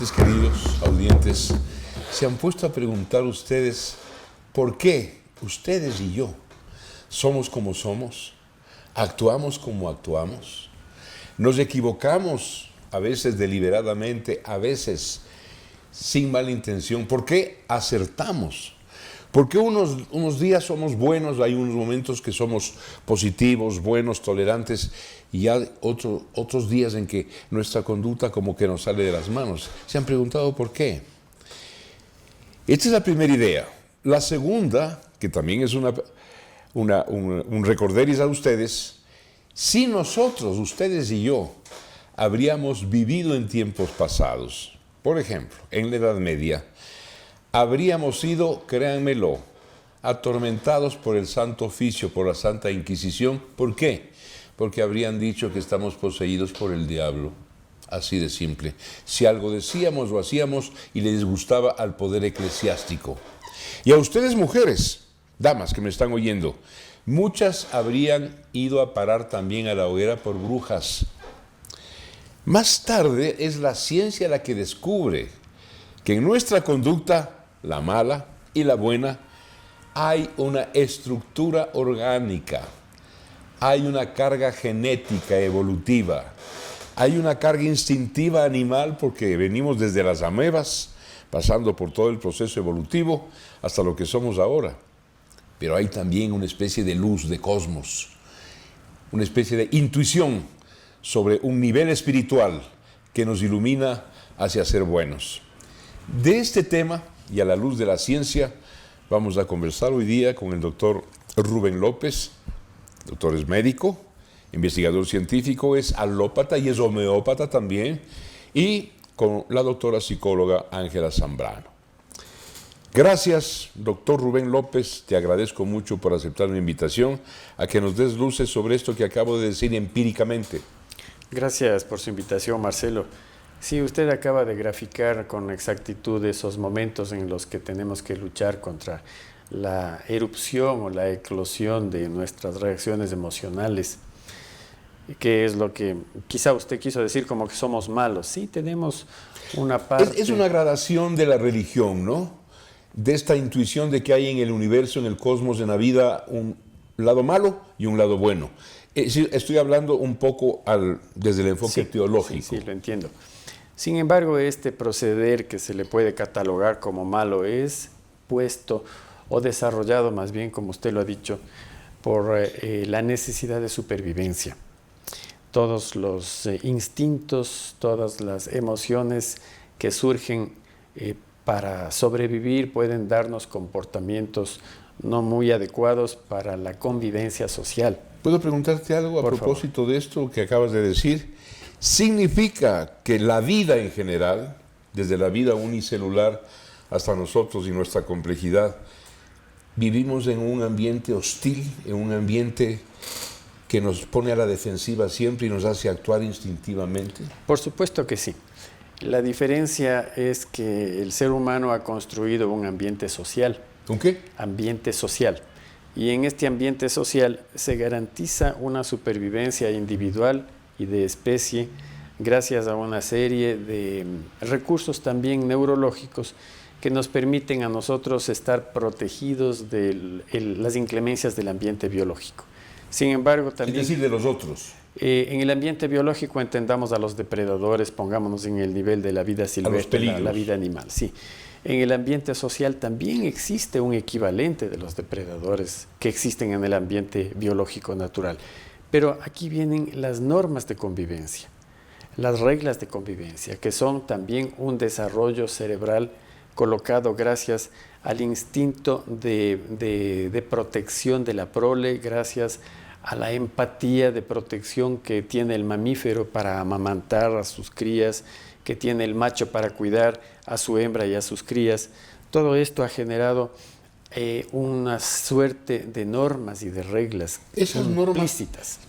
oyentes, queridos audientes, se han puesto a preguntar ustedes por qué ustedes y yo somos como somos, actuamos como actuamos, nos equivocamos a veces deliberadamente, a veces sin mala intención, por qué acertamos. Porque unos días somos buenos, hay unos momentos que somos positivos, buenos, tolerantes, y hay otros días en que nuestra conducta como que nos sale de las manos. ¿Se han preguntado por qué? Esta es la primera idea. La segunda, que también es un recorderis a ustedes, si nosotros, ustedes y yo, habríamos vivido en tiempos pasados, por ejemplo, en la Edad Media, habríamos sido, créanmelo, atormentados por el Santo Oficio, por la Santa Inquisición. ¿Por qué? Porque habrían dicho que estamos poseídos por el diablo. Así de simple. Si algo decíamos o hacíamos y les disgustaba al poder eclesiástico. Y a ustedes, mujeres, damas que me están oyendo, muchas habrían ido a parar también a la hoguera por brujas. Más tarde es la ciencia la que descubre que en nuestra conducta, la mala y la buena, hay una estructura orgánica, hay una carga genética evolutiva, hay una carga instintiva animal porque venimos desde las amebas, pasando por todo el proceso evolutivo hasta lo que somos ahora. Pero hay también una especie de luz, de cosmos, una especie de intuición sobre un nivel espiritual que nos ilumina hacia ser buenos. De este tema, y a la luz de la ciencia, vamos a conversar hoy día con el doctor Rubén López. El doctor es médico, investigador científico, es alópata y es homeópata también, y con la doctora psicóloga Ángela Zambrano. Gracias, doctor Rubén López, te agradezco mucho por aceptar mi invitación a que nos des luces sobre esto que acabo de decir empíricamente. Gracias por su invitación, Marcelo. Sí, usted acaba de graficar con exactitud esos momentos en los que tenemos que luchar contra la erupción o la eclosión de nuestras reacciones emocionales, que es lo que quizá usted quiso decir como que somos malos. Sí, tenemos una parte... Es una gradación de la religión, ¿no? De esta intuición de que hay en el universo, en el cosmos, en la vida, un lado malo y un lado bueno. Estoy hablando un poco desde el enfoque teológico. Sí, lo entiendo. Sin embargo, este proceder que se le puede catalogar como malo es puesto o desarrollado, más bien, como usted lo ha dicho, por la necesidad de supervivencia. Todos los instintos, todas las emociones que surgen para sobrevivir pueden darnos comportamientos no muy adecuados para la convivencia social. ¿Puedo preguntarte algo a propósito de esto que acabas de decir? ¿Significa que la vida en general, desde la vida unicelular hasta nosotros y nuestra complejidad, vivimos en un ambiente hostil, en un ambiente que nos pone a la defensiva siempre y nos hace actuar instintivamente? Por supuesto que sí. La diferencia es que el ser humano ha construido un ambiente social. ¿Un qué? Ambiente social. Y en este ambiente social se garantiza una supervivencia individual y de especie gracias a una serie de recursos también neurológicos que nos permiten a nosotros estar protegidos de las inclemencias del ambiente biológico. Sin embargo, también... Es decir, de los otros. En el ambiente biológico entendamos a los depredadores, pongámonos en el nivel de la vida silvestre, la vida animal, sí. En el ambiente social también existe un equivalente de los depredadores que existen en el ambiente biológico natural. Pero aquí vienen las normas de convivencia, las reglas de convivencia, que son también un desarrollo cerebral colocado gracias al instinto de protección de la prole, gracias a la empatía de protección que tiene el mamífero para amamantar a sus crías, que tiene el macho para cuidar a su hembra y a sus crías. Todo esto ha generado una suerte de normas y de reglas. ¿Esas normas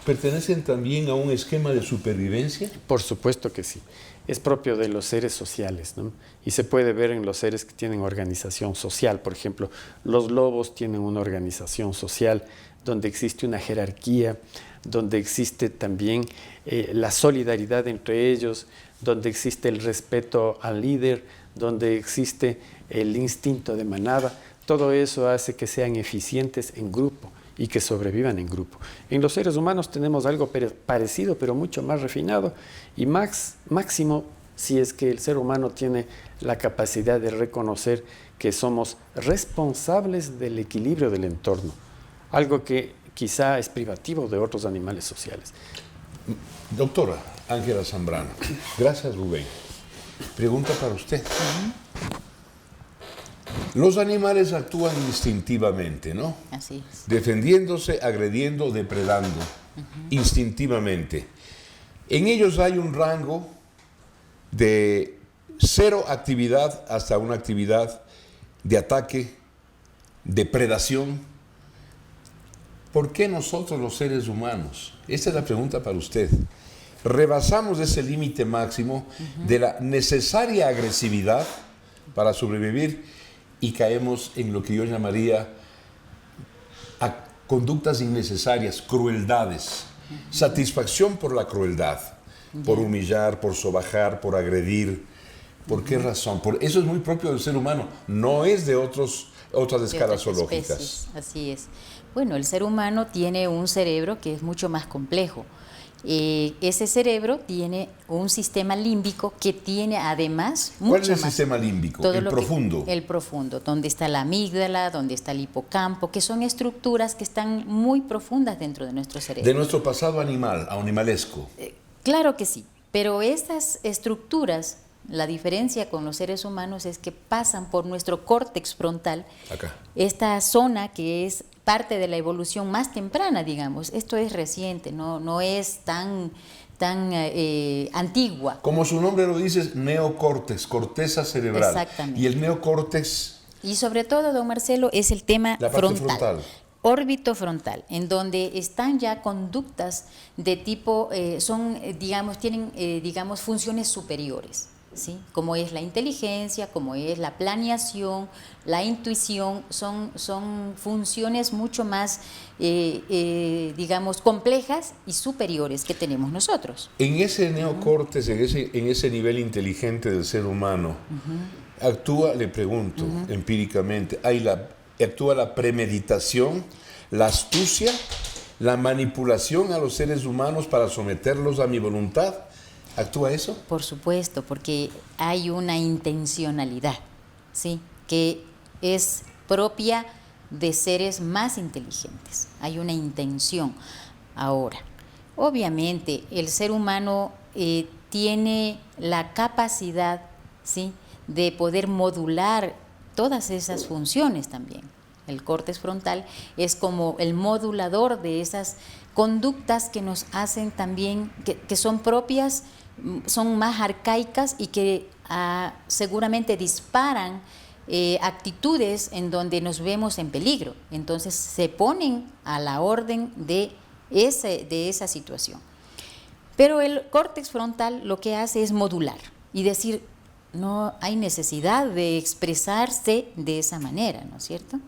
pertenecen también a un esquema de supervivencia? Por supuesto que sí. Es propio de los seres sociales, ¿no? Y se puede ver en los seres que tienen organización social. Por ejemplo, los lobos tienen una organización social donde existe una jerarquía, donde existe también la solidaridad entre ellos, donde existe el respeto al líder, donde existe el instinto de manada. Todo eso hace que sean eficientes en grupo y que sobrevivan en grupo. En los seres humanos tenemos algo parecido, pero mucho más refinado y máximo si es que el ser humano tiene la capacidad de reconocer que somos responsables del equilibrio del entorno, algo que quizá es privativo de otros animales sociales. Doctora Ángela Zambrano, gracias Rubén. Pregunta para usted. Los animales actúan instintivamente, ¿no? Así es. Defendiéndose, agrediendo, depredando, instintivamente. En ellos hay un rango de cero actividad hasta una actividad de ataque, depredación. ¿Por qué nosotros los seres humanos? Esta es la pregunta para usted. Rebasamos ese límite máximo de la necesaria agresividad para sobrevivir y caemos en lo que yo llamaría conductas innecesarias, crueldades, satisfacción por la crueldad, por humillar, por sobajar, por agredir. ¿Por qué razón? Eso es muy propio del ser humano, no es de otras escalas zoológicas. Especies. Así es. Bueno, el ser humano tiene un cerebro que es mucho más complejo. Ese cerebro tiene un sistema límbico que tiene además mucho más. ¿Cuál es el sistema límbico? El profundo. El profundo, donde está la amígdala, donde está el hipocampo, que son estructuras que están muy profundas dentro de nuestro cerebro. De nuestro pasado animalesco. Claro que sí, pero estas estructuras, la diferencia con los seres humanos es que pasan por nuestro córtex frontal, acá. Esta zona que es parte de la evolución más temprana, digamos. Esto es reciente, no es tan antigua. Como su nombre lo dice, es neocórtex, corteza cerebral. Exactamente. Y el neocórtex. Y sobre todo, don Marcelo, es el tema la parte frontal. Órbito frontal, en donde están ya conductas de tipo, tienen funciones superiores. ¿Sí? Como es la inteligencia, como es la planeación, la intuición, son funciones mucho más, complejas y superiores que tenemos nosotros. En ese neocórtex, en ese nivel inteligente del ser humano, actúa, le pregunto, empíricamente, actúa la premeditación, la astucia, la manipulación a los seres humanos para someterlos a mi voluntad. ¿Actúa eso? Por supuesto, porque hay una intencionalidad, ¿sí? Que es propia de seres más inteligentes. Hay una intención. Ahora, obviamente, el ser humano tiene la capacidad, ¿sí?, de poder modular todas esas funciones también. El córtex frontal es como el modulador de esas conductas que nos hacen también, que son propias, son más arcaicas y que seguramente disparan actitudes en donde nos vemos en peligro. Entonces se ponen a la orden de esa situación. Pero el córtex frontal lo que hace es modular y decir, no hay necesidad de expresarse de esa manera, ¿no es cierto?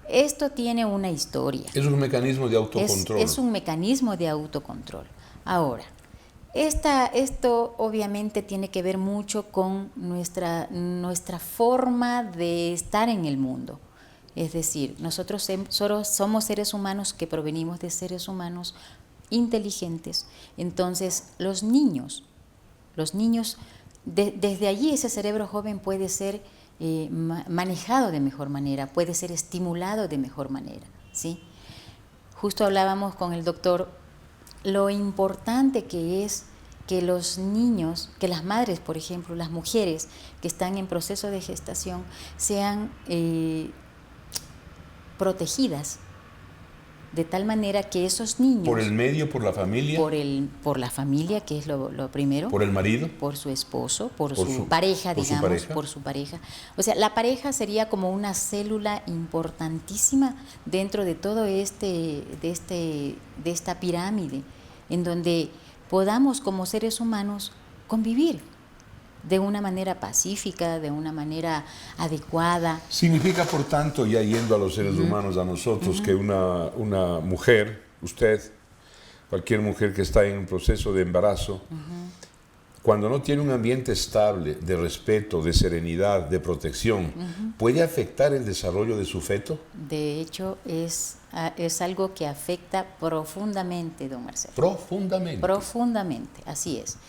Esto tiene una historia. Es un mecanismo de autocontrol. Es un mecanismo de autocontrol. Ahora, esto obviamente tiene que ver mucho con nuestra forma de estar en el mundo. Es decir, nosotros somos seres humanos que provenimos de seres humanos inteligentes. Entonces, los niños, desde allí ese cerebro joven puede ser manejado de mejor manera, puede ser estimulado de mejor manera, ¿sí? Justo hablábamos con el doctor lo importante que es que los niños, que las madres, por ejemplo, las mujeres que están en proceso de gestación, sean protegidas de tal manera que esos niños... ¿Por el medio, por la familia? Por la familia, que es lo primero. ¿Por el marido? Por su esposo, por su pareja, digamos, por su pareja. O sea, la pareja sería como una célula importantísima dentro de todo de esta pirámide, en donde podamos como seres humanos convivir de una manera pacífica, de una manera adecuada. Significa, por tanto, ya yendo a los seres humanos, a nosotros, que una mujer, usted, cualquier mujer que está en un proceso de embarazo, cuando no tiene un ambiente estable, de respeto, de serenidad, de protección, ¿puede afectar el desarrollo de su feto? De hecho, es algo que afecta profundamente, don Marcelo. Profundamente. Profundamente, así es.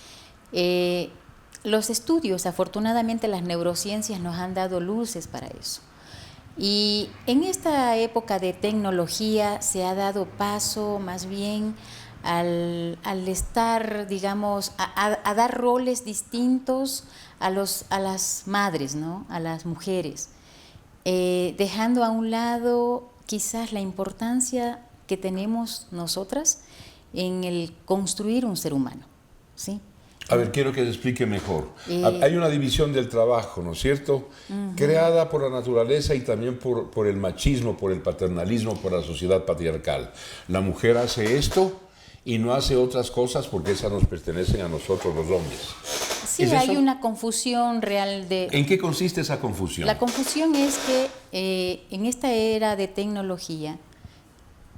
Los estudios, afortunadamente las neurociencias nos han dado luces para eso. Y en esta época de tecnología se ha dado paso más bien al estar, digamos, a dar roles distintos a las madres, ¿no? A las mujeres, dejando a un lado quizás la importancia que tenemos nosotras en el construir un ser humano, ¿sí? A ver, quiero que se explique mejor. Hay una división del trabajo, ¿no es cierto? Creada por la naturaleza y también por el machismo, por el paternalismo, por la sociedad patriarcal. La mujer hace esto y no hace otras cosas porque esas nos pertenecen a nosotros los hombres. Sí, hay una confusión real de... ¿En qué consiste esa confusión? La confusión es que en esta era de tecnología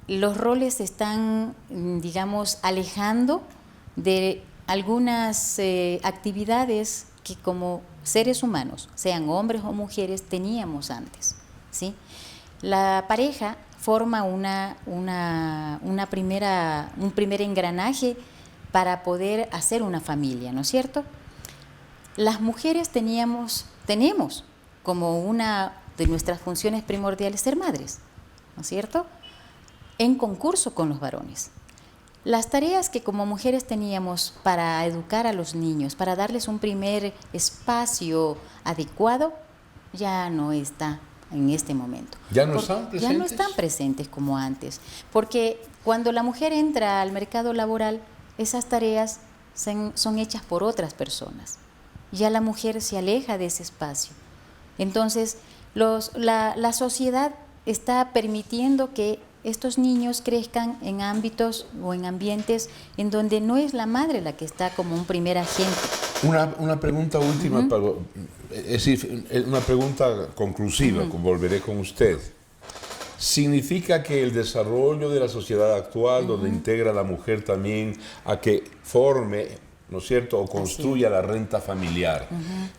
los roles se están, digamos, alejando de algunas actividades que como seres humanos, sean hombres o mujeres, teníamos antes, ¿sí? La pareja forma un primer engranaje para poder hacer una familia, ¿no es cierto? Las mujeres tenemos como una de nuestras funciones primordiales ser madres, ¿no es cierto? En concurso con los varones. Las tareas que como mujeres teníamos para educar a los niños, para darles un primer espacio adecuado, ya no está en este momento. ¿Ya no están presentes? Ya no están presentes como antes, porque cuando la mujer entra al mercado laboral, esas tareas son hechas por otras personas. Ya la mujer se aleja de ese espacio. Entonces, la sociedad está permitiendo que estos niños crezcan en ámbitos o en ambientes en donde no es la madre la que está como un primer agente. Una pregunta última, es decir, una pregunta conclusiva, volveré con usted. ¿Significa que el desarrollo de la sociedad actual, donde integra a la mujer también a que forme, ¿no es cierto?, o construya la renta familiar?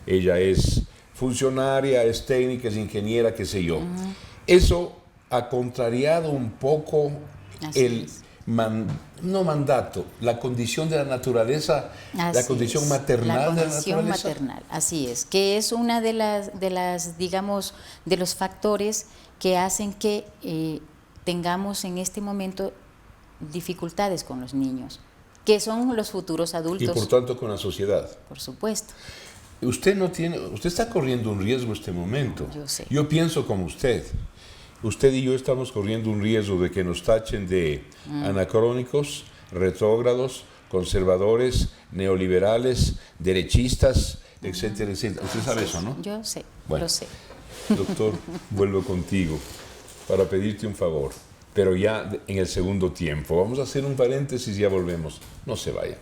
Ella es funcionaria, es técnica, es ingeniera, qué sé yo. Eso ha contrariado un poco no mandato, la condición de la naturaleza, la condición maternal de la naturaleza. La condición maternal, así es, que es una de las, digamos, de los factores que hacen que tengamos en este momento dificultades con los niños, que son los futuros adultos. Y por tanto con la sociedad. Por supuesto. Usted está corriendo un riesgo en este momento. Yo sé. Yo pienso como usted. Usted y yo estamos corriendo un riesgo de que nos tachen de anacrónicos, retrógrados, conservadores, neoliberales, derechistas, etcétera, etcétera. Usted sabe eso, ¿no? Yo sé, bueno, lo sé. Doctor, vuelvo contigo para pedirte un favor, pero ya en el segundo tiempo. Vamos a hacer un paréntesis y ya volvemos. No se vaya.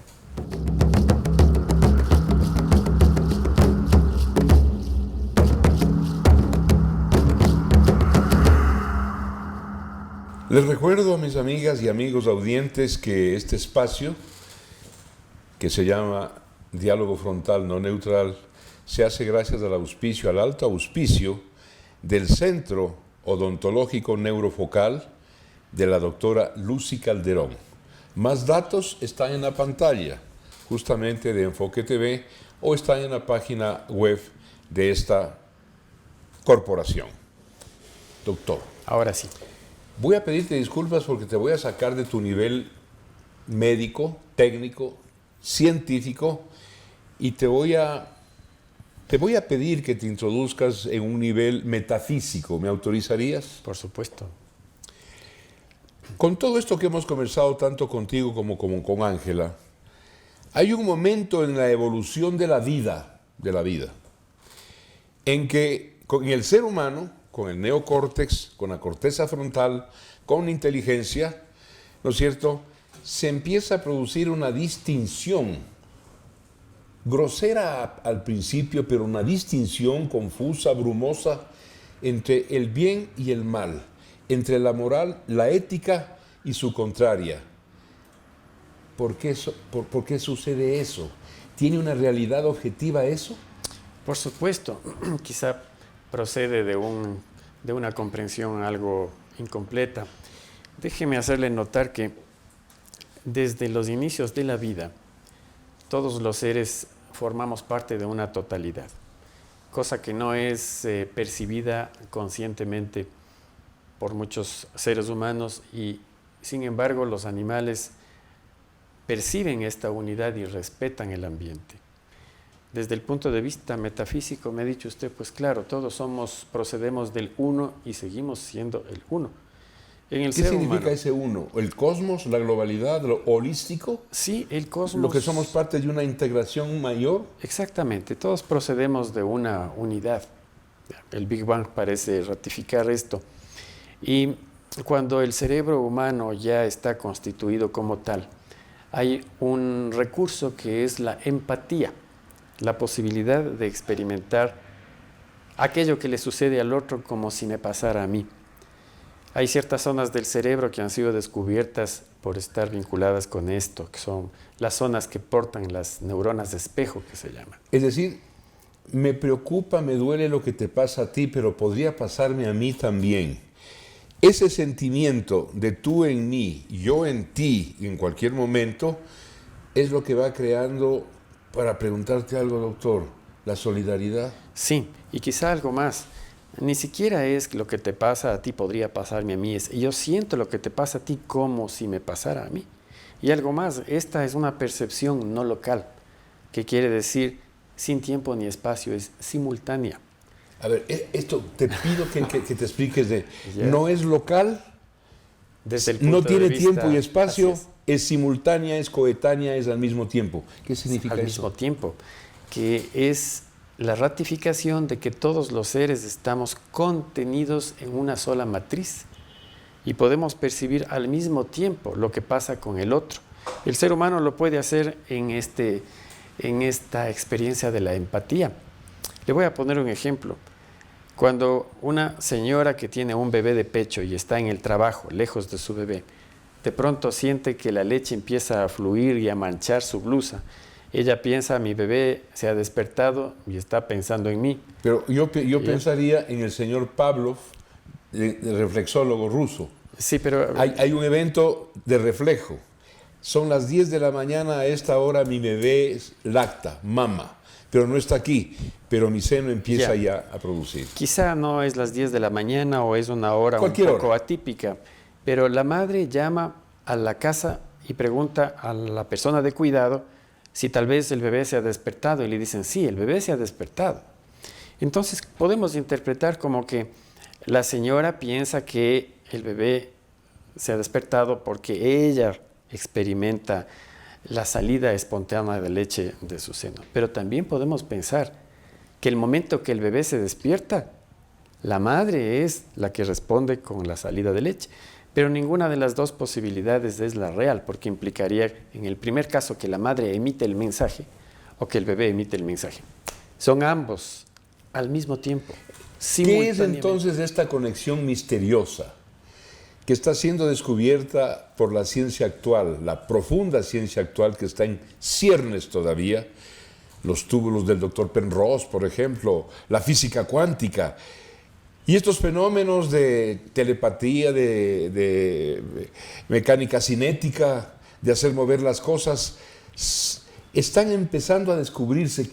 Les recuerdo a mis amigas y amigos audientes que este espacio, que se llama Diálogo Frontal No Neutral, se hace gracias al auspicio, al alto auspicio del Centro Odontológico Neurofocal de la doctora Lucy Calderón. Más datos están en la pantalla, justamente de Enfoque TV, o están en la página web de esta corporación. Doctor. Ahora sí. Voy a pedirte disculpas porque te voy a sacar de tu nivel médico, técnico, científico, y te voy a pedir que te introduzcas en un nivel metafísico. ¿Me autorizarías? Por supuesto. Con todo esto que hemos conversado tanto contigo como con Ángela, hay un momento en la evolución de la vida, en que con el ser humano, con el neocórtex, con la corteza frontal, con la inteligencia, ¿no es cierto?, se empieza a producir una distinción, grosera al principio, pero una distinción confusa, brumosa, entre el bien y el mal, entre la moral, la ética y su contraria. ¿Por qué sucede eso? ¿Tiene una realidad objetiva eso? Por supuesto, quizá procede de una comprensión algo incompleta. Déjeme hacerle notar que desde los inicios de la vida, todos los seres formamos parte de una totalidad, cosa que no es percibida conscientemente por muchos seres humanos y, sin embargo, los animales perciben esta unidad y respetan el ambiente. Desde el punto de vista metafísico, me ha dicho usted, pues claro, todos procedemos del uno y seguimos siendo el uno. ¿Qué significa ese uno? ¿El cosmos, la globalidad, lo holístico? Sí, el cosmos. ¿Lo que somos parte de una integración mayor? Exactamente, todos procedemos de una unidad. El Big Bang parece ratificar esto. Y cuando el cerebro humano ya está constituido como tal, hay un recurso que es la empatía, la posibilidad de experimentar aquello que le sucede al otro como si me pasara a mí. Hay ciertas zonas del cerebro que han sido descubiertas por estar vinculadas con esto, que son las zonas que portan las neuronas de espejo, que se llaman. Es decir, me preocupa, me duele lo que te pasa a ti, pero podría pasarme a mí también. Ese sentimiento de tú en mí, yo en ti, en cualquier momento, es lo que va creando, para preguntarte algo, doctor, la solidaridad. Sí, y quizá algo más. Ni siquiera es lo que te pasa a ti podría pasarme a mí, es yo siento lo que te pasa a ti como si me pasara a mí. Y algo más, esta es una percepción no local, que quiere decir sin tiempo ni espacio, es simultánea. A ver, esto te pido que te expliques de, no es local, desde el punto no tiene de vista, tiempo y espacio, es simultánea, es coetánea, es al mismo tiempo. ¿Qué significa eso? Al mismo tiempo, que es la ratificación de que todos los seres estamos contenidos en una sola matriz y podemos percibir al mismo tiempo lo que pasa con el otro. El ser humano lo puede hacer en esta experiencia de la empatía. Le voy a poner un ejemplo. Cuando una señora que tiene un bebé de pecho y está en el trabajo, lejos de su bebé, de pronto siente que la leche empieza a fluir y a manchar su blusa. Ella piensa, mi bebé se ha despertado y está pensando en mí. Pero yo pensaría en el señor Pavlov, el reflexólogo ruso. Sí, pero hay un evento de reflejo. Son las 10 de la mañana, a esta hora mi bebé lacta, mama, pero no está aquí, pero mi seno empieza ya a producir. Quizá no es las 10 de la mañana o es una hora un poco atípica, pero la madre llama a la casa y pregunta a la persona de cuidado si tal vez el bebé se ha despertado, y le dicen, sí, el bebé se ha despertado. Entonces podemos interpretar como que la señora piensa que el bebé se ha despertado porque ella experimenta la salida espontánea de leche de su seno. Pero también podemos pensar que el momento que el bebé se despierta, la madre es la que responde con la salida de leche. Pero ninguna de las dos posibilidades es la real, porque implicaría, en el primer caso, que la madre emite el mensaje o que el bebé emite el mensaje. Son ambos al mismo tiempo. ¿Qué es entonces esta conexión misteriosa que está siendo descubierta por la ciencia actual, la profunda ciencia actual que está en ciernes todavía? Los túbulos del doctor Penrose, por ejemplo, la física cuántica. Y estos fenómenos de telepatía, de mecánica cinética, de hacer mover las cosas, están empezando a descubrirse.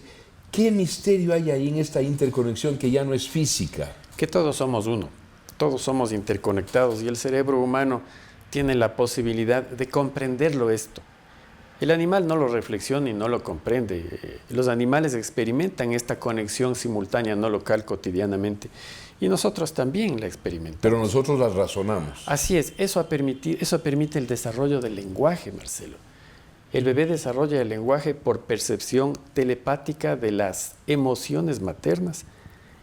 ¿Qué misterio hay ahí en esta interconexión que ya no es física? Que todos somos uno, todos somos interconectados y el cerebro humano tiene la posibilidad de comprenderlo esto. El animal no lo reflexiona y no lo comprende. Los animales experimentan esta conexión simultánea no local cotidianamente y nosotros también la experimentamos. Pero nosotros la razonamos. Así es, eso permite el desarrollo del lenguaje, Marcelo. El bebé desarrolla el lenguaje por percepción telepática de las emociones maternas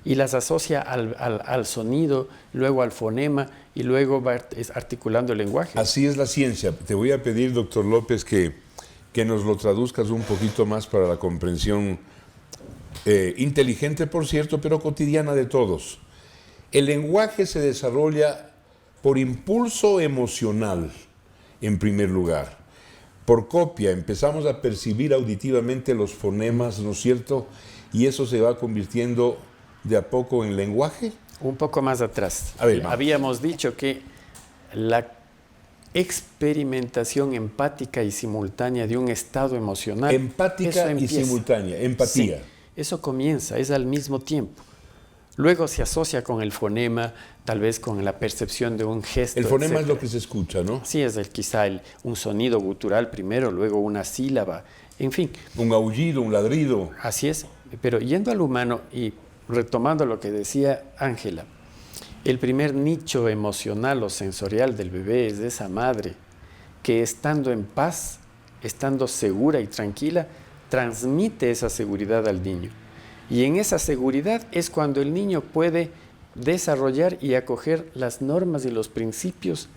y las asocia al sonido, luego al fonema y luego va articulando el lenguaje. Así es la ciencia. Te voy a pedir, doctor López, que nos lo traduzcas un poquito más para la comprensión inteligente, por cierto, pero cotidiana de todos. El lenguaje se desarrolla por impulso emocional, en primer lugar. por copia empezamos a percibir auditivamente los fonemas, ¿no es cierto? Y eso se va convirtiendo de a poco en lenguaje. Un poco más atrás. A ver, habíamos dicho que la experimentación empática y simultánea de un estado emocional. Empática y simultánea, empatía. Sí, eso comienza, es al mismo tiempo. Luego se asocia con el fonema, tal vez con la percepción de un gesto. El fonema, etcétera, es lo que se escucha, ¿no? Sí, es quizá un sonido gutural primero, luego una sílaba, en fin. Un aullido, un ladrido. Así es, pero yendo al humano y retomando lo que decía Ángela, el primer nicho emocional o sensorial del bebé es esa madre que, estando en paz, estando segura y tranquila, transmite esa seguridad al niño. Y en esa seguridad es cuando el niño puede desarrollar y acoger las normas y los principios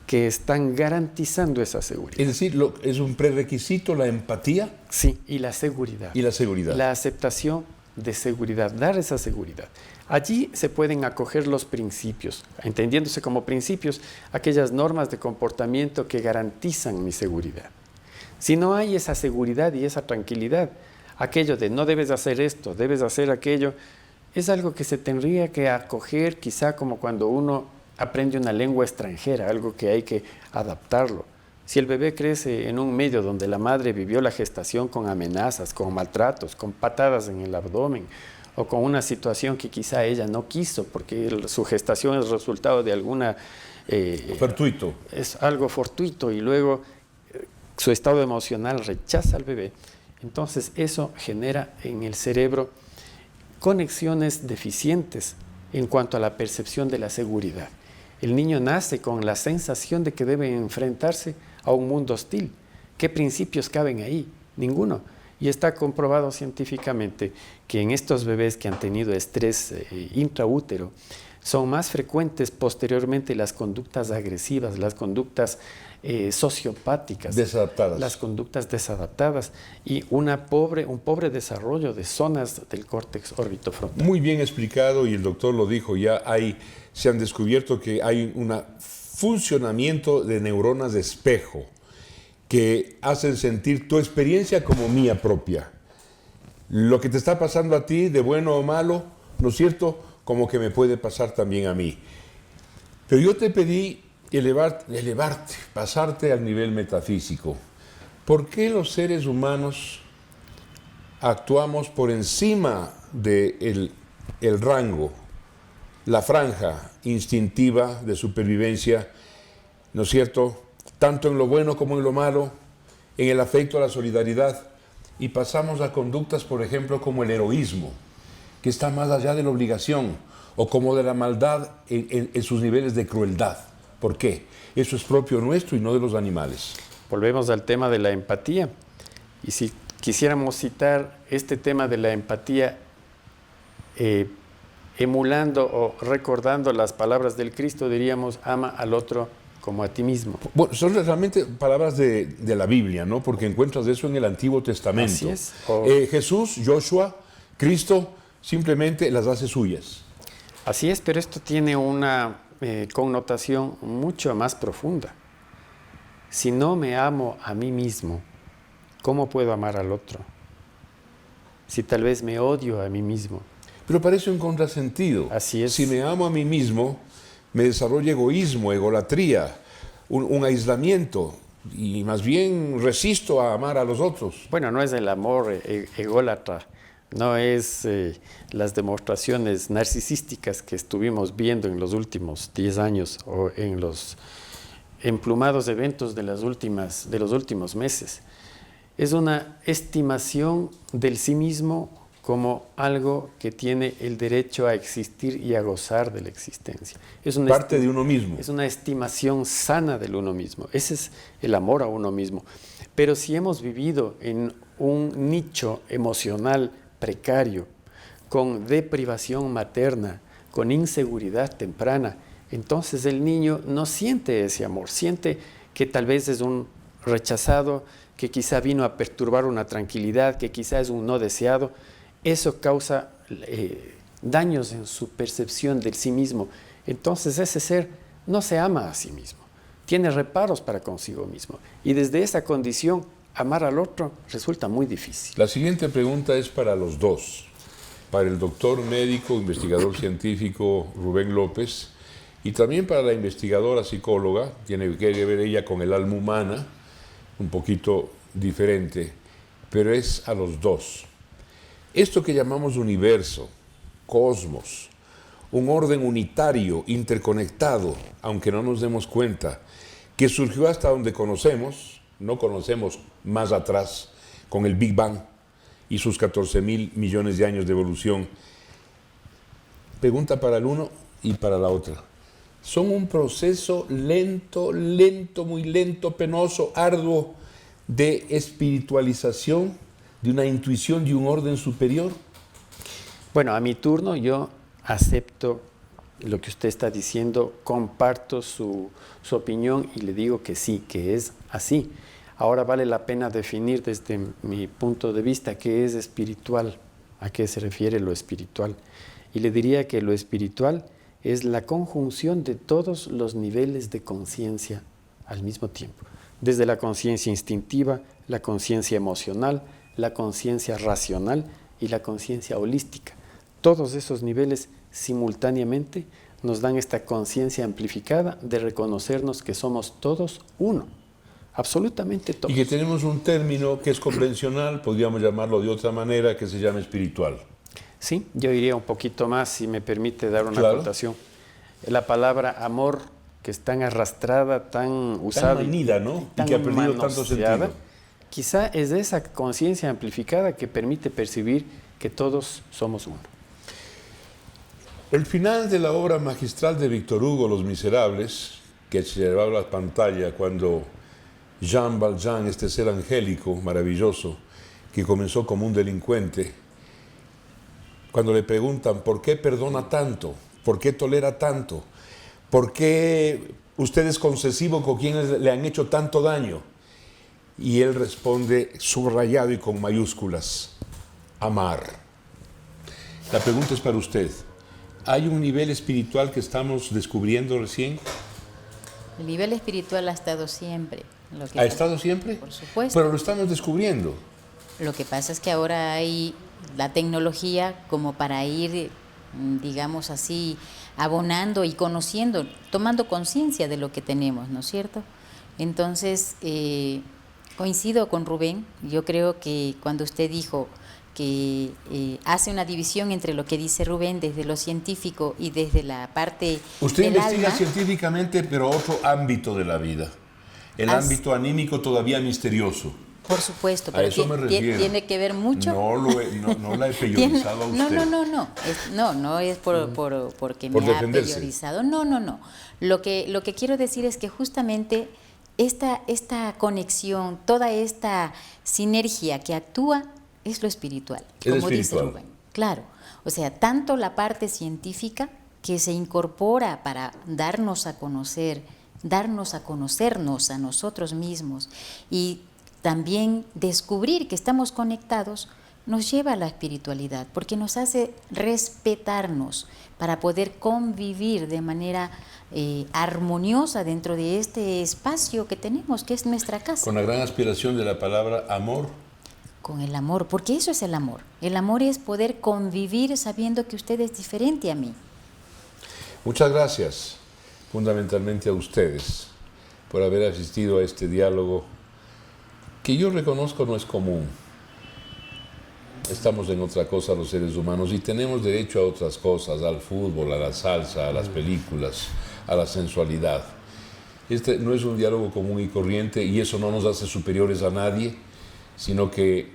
que están garantizando esa seguridad. Es decir, ¿es un prerequisito la empatía? Sí, y la seguridad. Y la seguridad. La aceptación de seguridad, dar esa seguridad. Allí se pueden acoger los principios, entendiéndose como principios aquellas normas de comportamiento que garantizan mi seguridad. Si no hay esa seguridad y esa tranquilidad, aquello de no debes hacer esto, debes hacer aquello, es algo que se tendría que acoger quizá como cuando uno aprende una lengua extranjera, algo que hay que adaptarlo. Si el bebé crece en un medio donde la madre vivió la gestación con amenazas, con maltratos, con patadas en el abdomen, o con una situación que quizá ella no quiso, porque su gestación es resultado de alguna... fortuito. Es algo fortuito, y luego su estado emocional rechaza al bebé. Entonces eso genera en el cerebro conexiones deficientes en cuanto a la percepción de la seguridad. El niño nace con la sensación de que debe enfrentarse a un mundo hostil. ¿Qué principios caben ahí? Ninguno. Y está comprobado científicamente que en estos bebés que han tenido estrés intraútero son más frecuentes posteriormente las conductas agresivas, las conductas sociopáticas, desadaptadas, las conductas desadaptadas y un pobre desarrollo de zonas del córtex orbitofrontal. Muy bien explicado, y el doctor lo dijo, se han descubierto que hay un funcionamiento de neuronas de espejo que hacen sentir tu experiencia como mía propia. Lo que te está pasando a ti, de bueno o malo, ¿no es cierto?, como que me puede pasar también a mí. Pero yo te pedí elevarte, pasarte al nivel metafísico. ¿Por qué los seres humanos actuamos por encima del rango, la franja instintiva de supervivencia, ¿no es cierto?, tanto en lo bueno como en lo malo, en el afecto a la solidaridad, y pasamos a conductas, por ejemplo, como el heroísmo, que está más allá de la obligación, o como de la maldad en sus niveles de crueldad? ¿Por qué? Eso es propio nuestro y no de los animales. Volvemos al tema de la empatía. Y si quisiéramos citar este tema de la empatía emulando o recordando las palabras del Cristo, diríamos: ama al otro como a ti mismo. Bueno, son realmente palabras de la Biblia, ¿no? Porque encuentras eso en el Antiguo Testamento. Así es. Jesús, Joshua, Cristo, simplemente las hace suyas. Así es, pero esto tiene una connotación mucho más profunda. Si no me amo a mí mismo, ¿cómo puedo amar al otro? Si tal vez me odio a mí mismo. Pero parece un contrasentido. Así es. Si me amo a mí mismo, me desarrolla egoísmo, egolatría, un aislamiento, y más bien resisto a amar a los otros. Bueno, no es el amor ególatra, no es las demostraciones narcisísticas que estuvimos viendo en los últimos 10 años o en los emplumados eventos de los últimos meses. Es una estimación del sí mismo como algo que tiene el derecho a existir y a gozar de la existencia. Es una parte de uno mismo. Es una estimación sana del uno mismo. Ese es el amor a uno mismo. Pero si hemos vivido en un nicho emocional precario, con deprivación materna, con inseguridad temprana, entonces el niño no siente ese amor, siente que tal vez es un rechazado, que quizá vino a perturbar una tranquilidad, que quizá es un no deseado. Eso causa daños en su percepción de sí mismo. Entonces ese ser no se ama a sí mismo. tiene reparos para consigo mismo. Y desde esa condición, amar al otro resulta muy difícil. La siguiente pregunta es para los dos, para el doctor médico, investigador científico Rubén López, y también para la investigadora psicóloga, tiene que ver ella con el alma humana, un poquito diferente, pero es a los dos. Esto que llamamos universo, cosmos, un orden unitario, interconectado, aunque no nos demos cuenta, que surgió hasta donde conocemos, no conocemos más atrás, con el Big Bang y sus 14.000 millones de años de evolución. Pregunta para el uno y para la otra. Son un proceso lento, muy lento, penoso, arduo, de espiritualización, de una intuición de un orden superior. Bueno, a mi turno yo acepto lo que usted está diciendo, comparto su opinión y le digo que sí, que es así. Ahora vale la pena definir desde mi punto de vista qué es espiritual, a qué se refiere lo espiritual. Y le diría que lo espiritual es la conjunción de todos los niveles de conciencia al mismo tiempo. Desde la conciencia instintiva, la conciencia emocional, la conciencia racional y la conciencia holística. Todos esos niveles simultáneamente nos dan esta conciencia amplificada de reconocernos que somos todos uno, absolutamente todos. Y que tenemos un término que es convencional, podríamos llamarlo de otra manera, que se llama espiritual. Sí, yo iría un poquito más, si me permite dar una Claro. acotación. La palabra amor, que es tan arrastrada, tan usada, tan manida, ¿no? Y que ha perdido tanto sentido. Quizá es esa conciencia amplificada que permite percibir que todos somos uno. El final de la obra magistral de Víctor Hugo, Los Miserables, que se llevaba a la pantalla cuando Jean Valjean, este ser angélico maravilloso, que comenzó como un delincuente, cuando le preguntan por qué perdona tanto, por qué tolera tanto, por qué usted es concesivo con quienes le han hecho tanto daño, y él responde subrayado y con mayúsculas: amar. La pregunta es para usted. ¿Hay un nivel espiritual que estamos descubriendo recién? El nivel espiritual ha estado siempre. ¿Ha estado siempre? Por supuesto. Pero lo estamos descubriendo. Lo que pasa es que ahora hay la tecnología como para ir, digamos así, abonando y conociendo, tomando conciencia de lo que tenemos, ¿no es cierto? Entonces, coincido con Rubén. Yo creo que cuando usted dijo que hace una división entre lo que dice Rubén desde lo científico y desde la parte Usted del investiga alma, científicamente, pero otro ámbito de la vida. El ámbito anímico todavía misterioso. por supuesto, A pero eso me refiero. tiene que ver mucho. No la he priorizado a usted. No es porque Por me ha defenderse. priorizado. No. Lo que quiero decir es que justamente esta conexión, toda esta sinergia que actúa es lo espiritual, Es como dice espiritual. Rubén. Claro, o sea, tanto la parte científica que se incorpora para darnos a conocernos a nosotros mismos y también descubrir que estamos conectados, nos lleva a la espiritualidad, porque nos hace respetarnos para poder convivir de manera armoniosa dentro de este espacio que tenemos, que es nuestra casa. Con la gran aspiración de la palabra amor. Con el amor, porque eso es el amor. El amor es poder convivir sabiendo que usted es diferente a mí. Muchas gracias, fundamentalmente a ustedes, por haber asistido a este diálogo que yo reconozco no es común. Estamos en otra cosa los seres humanos y tenemos derecho a otras cosas, al fútbol, a la salsa, a las películas, a la sensualidad. Este no es un diálogo común y corriente y eso no nos hace superiores a nadie, sino que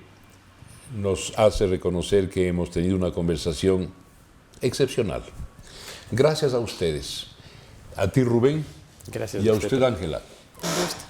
nos hace reconocer que hemos tenido una conversación excepcional. Gracias a ustedes, a ti Rubén, Gracias y a a usted. usted Ángela. Un gusto.